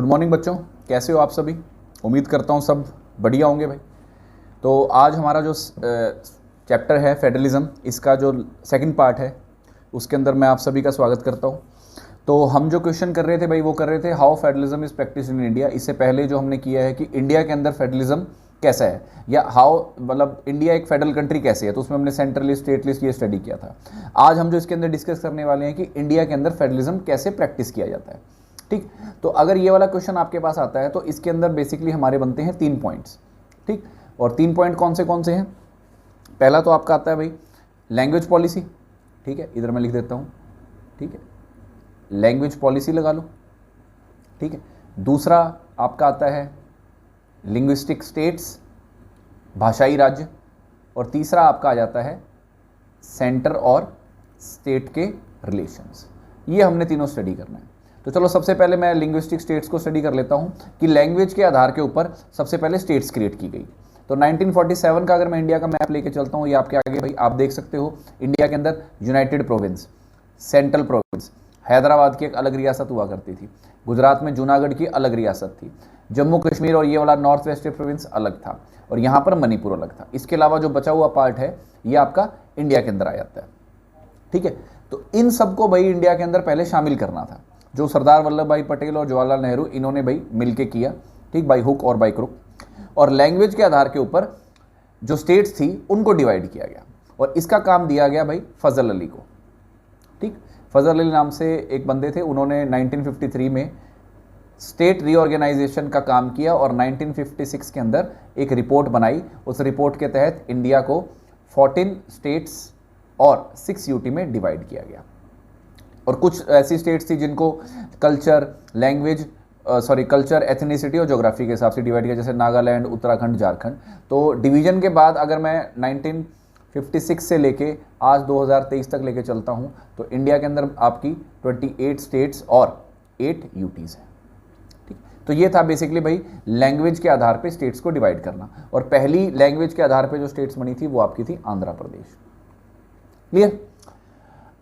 Good morning बच्चों, कैसे हो आप सभी। उम्मीद करता हूँ सब बढ़िया होंगे भाई। तो आज हमारा जो चैप्टर है फेडरलिज्म, इसका जो सेकंड पार्ट है उसके अंदर मैं आप सभी का स्वागत करता हूँ। तो हम जो क्वेश्चन कर रहे थे भाई वो कर रहे थे how federalism is practice in India. इससे पहले जो हमने किया है कि इंडिया के अंदर फेडरलिज्म कैसा है, या हाउ मतलब इंडिया एक फेडरल कंट्री कैसे है, तो उसमें हमने सेंट्रल लिस्ट स्टेट लिस्ट ये स्टडी किया था। आज हम जो इसके अंदर डिस्कस करने वाले हैं कि इंडिया के अंदर फेडरलिज्म कैसे प्रैक्टिस किया जाता है। ठीक, तो अगर ये वाला क्वेश्चन आपके पास आता है तो इसके अंदर बेसिकली हमारे बनते हैं 3 पॉइंट्स। ठीक, और 3 पॉइंट कौन से हैं। पहला तो आपका आता है भाई लैंग्वेज पॉलिसी। ठीक है, इधर मैं लिख देता हूँ। ठीक है, लैंग्वेज पॉलिसी लगा लो। ठीक है, दूसरा आपका आता है लिंग्विस्टिक स्टेट्स, भाषाई राज्य, और तीसरा आपका आ जाता है सेंटर और स्टेट के रिलेशंस। ये हमने तीनों स्टडी करना है। तो चलो सबसे पहले मैं लिंग्विस्टिक स्टेट्स को स्टडी कर लेता हूँ कि लैंग्वेज के आधार के ऊपर सबसे पहले स्टेट्स क्रिएट की गई। तो 1947 का अगर मैं इंडिया का मैप लेके चलता हूँ, ये आपके आगे भाई आप देख सकते हो। इंडिया के अंदर United province, central province, Hyderabad की एक अलग रियासत हुआ करती थी, गुजरात में जूनागढ़ की अलग रियासत थी, जम्मू कश्मीर और ये वाला नॉर्थ वेस्ट प्रोविंस अलग था, और यहाँ पर मणिपुर अलग था। इसके अलावा जो बचा हुआ पार्ट है ये आपका इंडिया के अंदर आ जाता है। ठीक है, तो इन सबको भाई इंडिया के अंदर पहले शामिल करना था, जो सरदार वल्लभ भाई पटेल और जवाहरलाल नेहरू इन्होंने भाई मिलके किया। ठीक, बाई हुक और बाई क्रुक। और लैंग्वेज के आधार के ऊपर जो स्टेट्स थी उनको डिवाइड किया गया, और इसका काम दिया गया भाई फजल अली को। ठीक, फजल अली नाम से एक बंदे थे, उन्होंने 1953 में स्टेट रीऑर्गेनाइजेशन का काम किया और 1956 के अंदर एक रिपोर्ट बनाई। उस रिपोर्ट के तहत इंडिया को 14 स्टेट्स और 6 यूटी में डिवाइड किया गया। और कुछ ऐसी स्टेट्स थी जिनको कल्चर, लैंग्वेज कल्चर, एथनिसिटी और ज्योग्राफी के हिसाब से डिवाइड किया, जैसे नागालैंड, उत्तराखंड, झारखंड। तो डिवीजन के बाद अगर मैं 1956 से लेके आज 2023 तक लेके चलता हूँ तो इंडिया के अंदर आपकी 28 स्टेट्स और 8 यूटीज़ हैं। ठीक, तो ये था बेसिकली भाई लैंग्वेज के आधार पे स्टेट्स को डिवाइड करना। और पहली लैंग्वेज के आधार पे जो स्टेट्स बनी थी वो आपकी थी आंध्र प्रदेश। क्लियर।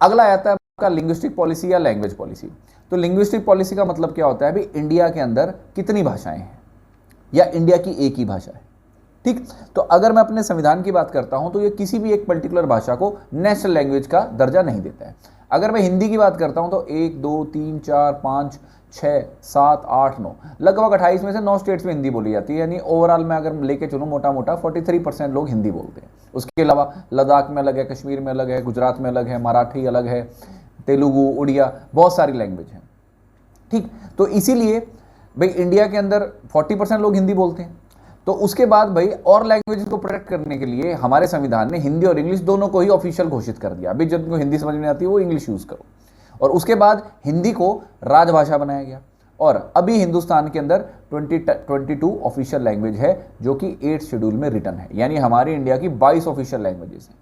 अगला आता है आपका लिंग्विस्टिक पॉलिसी या लैंग्वेज पॉलिसी। तो लिंग्विस्टिक पॉलिसी का मतलब क्या होता है भाई, इंडिया के अंदर कितनी भाषाएं हैं या इंडिया की एक ही भाषा है। ठीक, तो अगर मैं अपने संविधान की बात करता हूं तो ये किसी भी एक पर्टिकुलर भाषा को नेशनल लैंग्वेज का दर्जा नहीं देता है। अगर मैं हिंदी की बात करता हूं तो 1 2 3 4 5 6 7 8 9 लगभग 28 में से 9 स्टेट्स में हिंदी बोली जाती है। यानी ओवरऑल मैं अगर लेके चलूँ मोटा मोटा 43% लोग हिंदी बोलते हैं। उसके अलावा लद्दाख में अलग है, कश्मीर में अलग है, गुजरात में अलग है, मराठी अलग है, तेलुगु, उड़िया, बहुत सारी लैंग्वेज हैं। ठीक, तो इसीलिए भाई इंडिया के अंदर 40% लोग हिंदी बोलते हैं। तो उसके बाद भाई और लैंग्वेज को प्रोटेक्ट करने के लिए हमारे संविधान ने हिंदी और इंग्लिश दोनों को ही ऑफिशियल घोषित कर दिया। अभी जिनको हिंदी समझ में आती है वो इंग्लिश यूज करो। और उसके बाद हिंदी को राजभाषा बनाया गया, और अभी हिंदुस्तान के अंदर 22 ऑफिशियल लैंग्वेज है जो कि 8 शेड्यूल में रिटर्न है। यानी हमारी इंडिया की 22 ऑफिशियल लैंग्वेजेस हैं।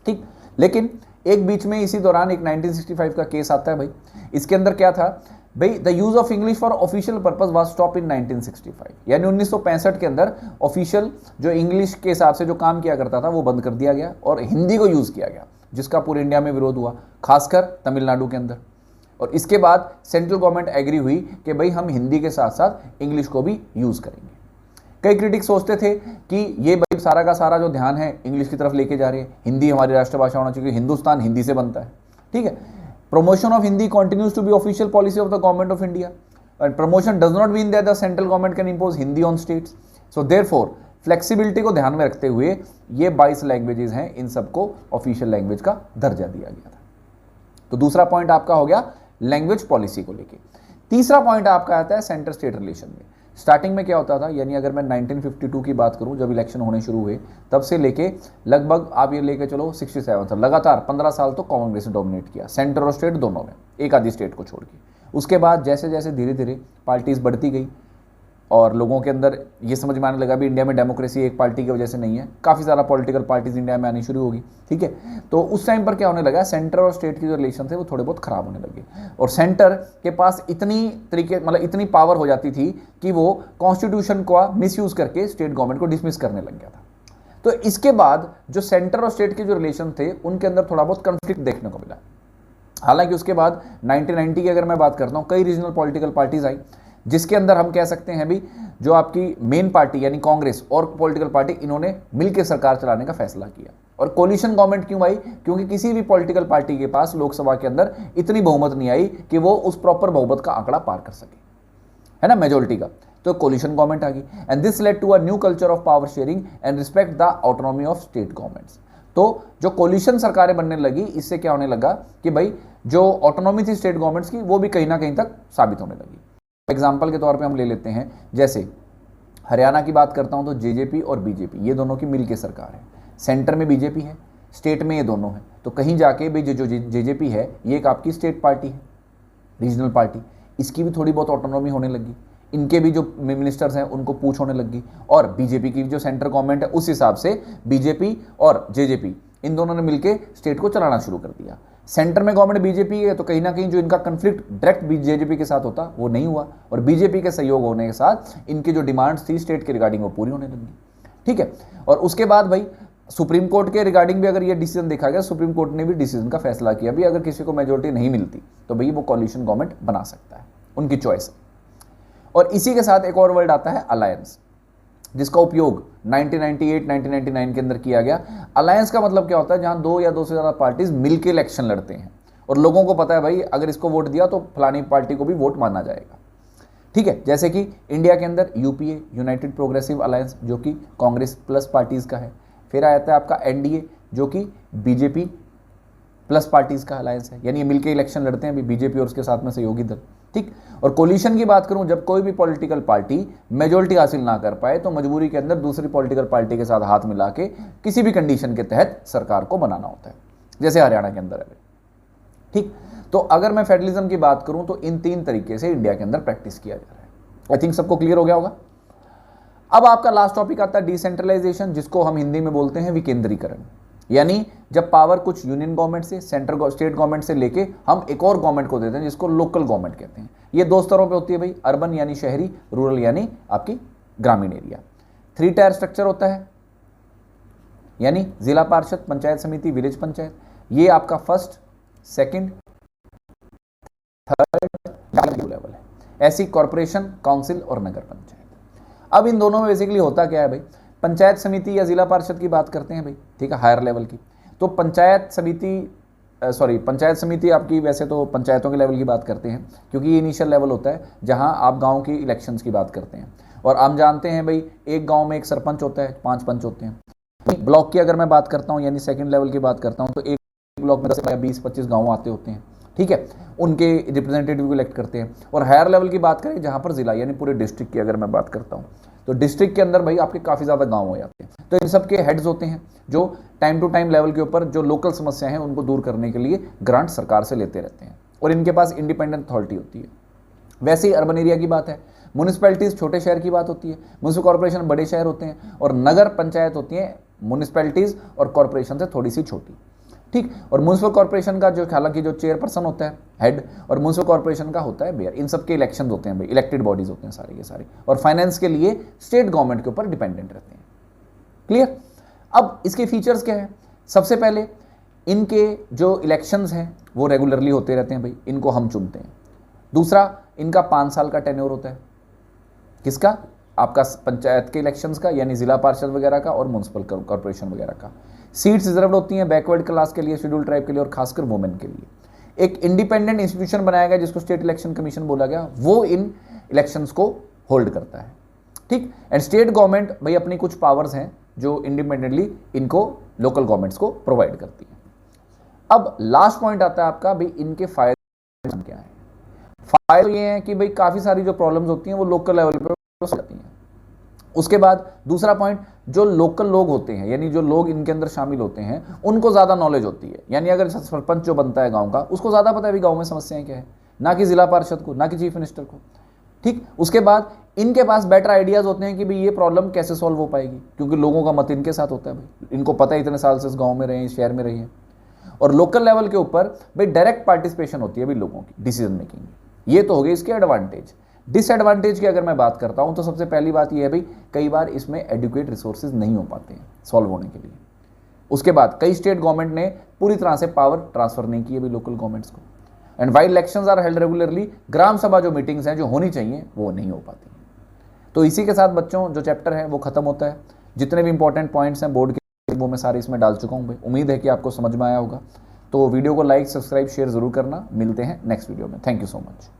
ठीक, लेकिन एक बीच में इसी दौरान एक 1965 का केस आता है भाई। इसके अंदर क्या था भाई, the use of English for official purpose was stop in 1965। यानी 1965 के अंदर ऑफिशियल जो इंग्लिश के हिसाब से जो काम किया करता था वो बंद कर दिया गया और हिंदी को यूज किया गया, जिसका पूरे इंडिया में विरोध हुआ, खासकर तमिलनाडु के अंदर। और इसके बाद सेंट्रल गवर्नमेंट एग्री हुई कि भाई हम हिंदी के साथ साथ इंग्लिश को भी यूज करेंगे। कई क्रिटिक्स सोचते थे कि ये भाई सारा का सारा जो ध्यान है इंग्लिश की तरफ लेके जा रहे हैं, हिंदी हमारी राष्ट्रभाषा होना चाहिए, हिंदुस्तान हिंदी से बनता है। ठीक है, promotion of Hindi continues to be official policy of the government of India, and promotion does not mean that the central government can impose Hindi on states. So therefore flexibility को ध्यान में रखते हुए ये 22 लैंग्वेजेस हैं, इन सबको official language का दर्जा दिया गया था। तो दूसरा पॉइंट आपका हो गया लैंग्वेज पॉलिसी को लेके। तीसरा पॉइंट आपका आता है सेंटर स्टेट रिलेशन में। स्टार्टिंग में क्या होता था, यानी अगर मैं 1952 की बात करूं जब इलेक्शन होने शुरू हुए, तब से लेके लगभग आप ये लेके चलो 67 तक लगातार 15 साल तो कांग्रेस ने डोमिनेट किया, सेंटर और स्टेट दोनों में, एक आधी स्टेट को छोड़ के। उसके बाद जैसे जैसे धीरे धीरे पार्टीज बढ़ती गई और लोगों के अंदर ये समझ में आने लगा भी इंडिया में डेमोक्रेसी एक पार्टी की वजह से नहीं है, काफ़ी सारा पॉलिटिकल पार्टीज इंडिया में आनी शुरू होगी। ठीक है, तो उस टाइम पर क्या होने लगा, सेंटर और स्टेट के जो रिलेशन थे वो थोड़े बहुत खराब होने लगे, और सेंटर के पास इतनी पावर हो जाती थी कि वो कॉन्स्टिट्यूशन का मिसयूज करके स्टेट गवर्नमेंट को डिसमिस करने लग गया था। तो इसके बाद जो सेंटर और स्टेट के जो रिलेशन थे उनके अंदर थोड़ा बहुत कंफ्लिक्ट देखने को मिला। हालांकि उसके बाद 1990 की अगर मैं बात करता हूँ, कई रीजनल पॉलिटिकल पार्टीज आई, जिसके अंदर हम कह सकते हैं भी जो आपकी मेन पार्टी यानी कांग्रेस और पॉलिटिकल पार्टी, इन्होंने मिलकर सरकार चलाने का फैसला किया। और कोलिशन गवर्नमेंट क्यों आई? क्योंकि किसी भी पॉलिटिकल पार्टी के पास लोकसभा के अंदर इतनी बहुमत नहीं आई कि वो उस प्रॉपर बहुमत का आंकड़ा पार कर सके, है ना, मेजोरिटी का। तो कोलिशन गवर्नमेंट आ गई and this led to a new culture of power sharing and respect the autonomy of state governments. तो जो कोलिशन सरकारें बनने लगी, इससे क्या होने लगा कि भाई जो ऑटोनॉमी थी स्टेट गवर्नमेंट्स की, वो भी कहीं ना कहीं तक साबित होने लगी। एग्जाम्पल के तौर पे हम ले लेते हैं, जैसे हरियाणा की बात करता हूं तो जेजेपी और बीजेपी ये दोनों की मिलकर सरकार है। सेंटर में बीजेपी है, स्टेट में ये दोनों है। तो कहीं जाके भी जो जेजेपी है ये एक आपकी स्टेट पार्टी है, रीजनल पार्टी, इसकी भी थोड़ी बहुत ऑटोनॉमी होने लगी। इनके भी जो मिनिस्टर्स हैं उनको पूछ होने लगी। और बीजेपी की जो सेंट्रल गवर्नमेंट है उस हिसाब से बीजेपी और जेजेपी इन दोनों ने मिलकर स्टेट को चलाना शुरू कर दिया। सेंटर में गवर्नमेंट बीजेपी है तो कहीं ना कहीं जो इनका कंफ्लिक्ट डायरेक्ट जेजेपी के साथ होता वो नहीं हुआ, और बीजेपी के सहयोग होने के साथ इनकी जो डिमांड्स थी स्टेट के रिगार्डिंग वो पूरी होने लगी। ठीक है, और उसके बाद भाई सुप्रीम कोर्ट के रिगार्डिंग भी अगर ये डिसीजन देखा गया, सुप्रीम कोर्ट ने भी डिसीजन का फैसला किया भी अगर किसी को मेजोरिटी नहीं मिलती तो भाई वो कोलिशन गवर्नमेंट बना सकता है, उनकी चॉइस है। और इसी के साथ एक और वर्ड आता है अलायंस, जिसका उपयोग 1998-1999 के अंदर किया गया। अलायंस का मतलब क्या होता है? जहां दो या दो से ज्यादा पार्टीज मिलकर इलेक्शन लड़ते हैं और लोगों को पता है भाई अगर इसको वोट दिया तो फलानी पार्टी को भी वोट माना जाएगा। ठीक है, जैसे कि इंडिया के अंदर यूपीए, यूनाइटेड प्रोग्रेसिव अलायंस, जो कि कांग्रेस प्लस पार्टीज का है। फिर आता है आपका एनडीए, जो कि बीजेपी प्लस पार्टीज का अलायंस है, यानी ये मिलकर इलेक्शन लड़ते हैं बीजेपी और उसके साथ में सहयोगी दल। ठीक, और कोलिशन की बात करूं, जब कोई भी पॉलिटिकल पार्टी मेजोरिटी हासिल ना कर पाए तो मजबूरी के अंदर दूसरी पॉलिटिकल पार्टी के साथ हाथ मिला के किसी भी कंडीशन के तहत सरकार को बनाना होता है, जैसे हरियाणा के अंदर है। ठीक, तो अगर मैं फेडरलिज्म की बात करूं तो इन तीन तरीके से इंडिया के अंदर प्रैक्टिस किया जा रहा है। आई थिंक सबको क्लियर हो गया होगा। अब आपका लास्ट टॉपिक आता है डिसेंट्रलाइजेशन, जिसको हम हिंदी में बोलते हैं विकेंद्रीकरण। यानी जब पावर कुछ यूनियन गवर्नमेंट से, सेंट्रल स्टेट गवर्नमेंट से लेके हम एक और गवर्नमेंट को देते हैं जिसको लोकल गवर्नमेंट कहते हैं। ये दो स्तरों पे होती है भाई, अर्बन यानी शहरी, रूरल यानी आपकी ग्रामीण एरिया। 3 टायर स्ट्रक्चर होता है, यानी जिला पार्षद, पंचायत समिति, विलेज पंचायत। ये आपका फर्स्ट, सेकंड, थर्ड लेवल है। ऐसी कॉर्पोरेशन, काउंसिल और नगर पंचायत। अब इन दोनों में बेसिकली होता क्या है भाई, पंचायत समिति या जिला पार्षद की बात करते हैं भाई, ठीक है, हायर लेवल की। तो पंचायत समिति आपकी, वैसे तो पंचायतों के लेवल की बात करते हैं क्योंकि ये इनिशियल लेवल होता है जहां आप गांव की इलेक्शंस की बात करते हैं। और आप जानते हैं भाई एक गांव में एक सरपंच होता है, 5 पंच होते हैं। ब्लॉक की अगर मैं बात करता हूं यानी सेकंड लेवल की बात करता हूं तो एक ब्लॉक में 10-20-25 गाँव आते होते हैं। ठीक है, उनके रिप्रेजेंटेटिव को इलेक्ट करते हैं। और हायर लेवल की बात करें जहां पर जिला यानी पूरे डिस्ट्रिक्ट की अगर मैं बात करता हूं तो डिस्ट्रिक्ट के अंदर भाई आपके काफ़ी ज़्यादा गांव हो जाते हैं। तो इन सब के हेड्स होते हैं जो टाइम टू टाइम लेवल के ऊपर जो लोकल समस्याएं हैं उनको दूर करने के लिए ग्रांट सरकार से लेते रहते हैं और इनके पास इंडिपेंडेंट अथॉरिटी होती है। वैसे ही अर्बन एरिया की बात है, म्यूनिसिपैलिटीज़ छोटे शहर की बात होती है, म्यूनिसिपल कॉर्पोरेशन बड़े शहर होते हैं और नगर पंचायत होती है म्यूनिसिपैलिटीज़ और कॉर्पोरेशन से थोड़ी सी छोटी। ठीक, और म्यूनिसिपल कॉर्पोरेशन का जो हालांकि जो चेयरपर्सन होता है हेड, और म्यूनिसिपल कॉर्पोरेशन का होता है मेयर। इन सब के इलेक्शन होते हैं भाई, इलेक्टेड बॉडीज होते हैं सारे के सारे, और फाइनेंस के लिए स्टेट गवर्नमेंट के ऊपर डिपेंडेंट रहते हैं। क्लियर। अब इसके फीचर्स क्या है? सबसे पहले इनके जो इलेक्शंस हैं वो रेगुलरली होते रहते हैं भाई, इनको हम चुनते हैं। दूसरा, इनका 5 साल का टेन्योर होता है। किसका? आपका पंचायत के इलेक्शंस का यानी जिला पार्षद वगैरह का और म्यूनिसिपल कॉर्पोरेशन वगैरह का। सीट्स रिजर्व होती हैं बैकवर्ड क्लास के लिए, शेड्यूल ट्राइब के लिए और खासकर वुमेन के लिए। एक इंडिपेंडेंट इंस्टीट्यूशन बनाया गया जिसको स्टेट इलेक्शन कमीशन बोला गया, वो इन इलेक्शंस को होल्ड करता है। ठीक, एंड स्टेट गवर्नमेंट भाई अपनी कुछ पावर्स हैं जो इंडिपेंडेंटली इनको लोकल गवर्नमेंट्स को प्रोवाइड करती है। अब लास्ट पॉइंट आता है आपका भाई इनके फायदे क्या है। फायदे ये हैं कि भाई काफ़ी सारी जो प्रॉब्लम्स होती हैं वो लोकल लेवल पर जाती हैं। उसके बाद दूसरा पॉइंट, जो लोकल लोग होते हैं यानी जो लोग इनके अंदर शामिल होते हैं उनको ज़्यादा नॉलेज होती है। यानी अगर सरपंच जो बनता है गांव का उसको ज़्यादा पता है भी गांव में समस्याएं क्या है, ना कि जिला पार्षद को, ना कि चीफ मिनिस्टर को। ठीक, उसके बाद इनके पास बेटर आइडियाज़ होते हैं कि भाई ये प्रॉब्लम कैसे सॉल्व हो पाएगी, क्योंकि लोगों का मत इनके साथ होता है भाई, इनको पता है इतने साल से इस गाँव में रहे हैं, शहर में रहे हैं। और लोकल लेवल के ऊपर भाई डायरेक्ट पार्टिसिपेशन होती है भाई लोगों की डिसीजन मेकिंग। ये तो हो गई इसके एडवांटेज। डिसएडवांटेज की अगर मैं बात करता हूं तो सबसे पहली बात यह है भाई कई बार इसमें एडुकेट रिसोर्सेज नहीं हो पाते हैं सॉल्व होने के लिए। उसके बाद कई स्टेट गवर्नमेंट ने पूरी तरह से पावर ट्रांसफर नहीं की है भाई लोकल गवर्नमेंट्स को। And while elections are held regularly, gram sabha जो मीटिंग्स हैं जो होनी चाहिए वो नहीं हो पाती। तो इसी के साथ बच्चों जो चैप्टर है वो खत्म होता है। जितने भी इंपॉर्टेंट पॉइंट्स हैं बोर्ड के वो मैं सारे इसमें डाल चुका हूँ भाई। उम्मीद है कि आपको समझ में आया होगा। तो वीडियो को लाइक, सब्सक्राइब, शेयर जरूर करना। मिलते हैं नेक्स्ट वीडियो में। Thank you so much.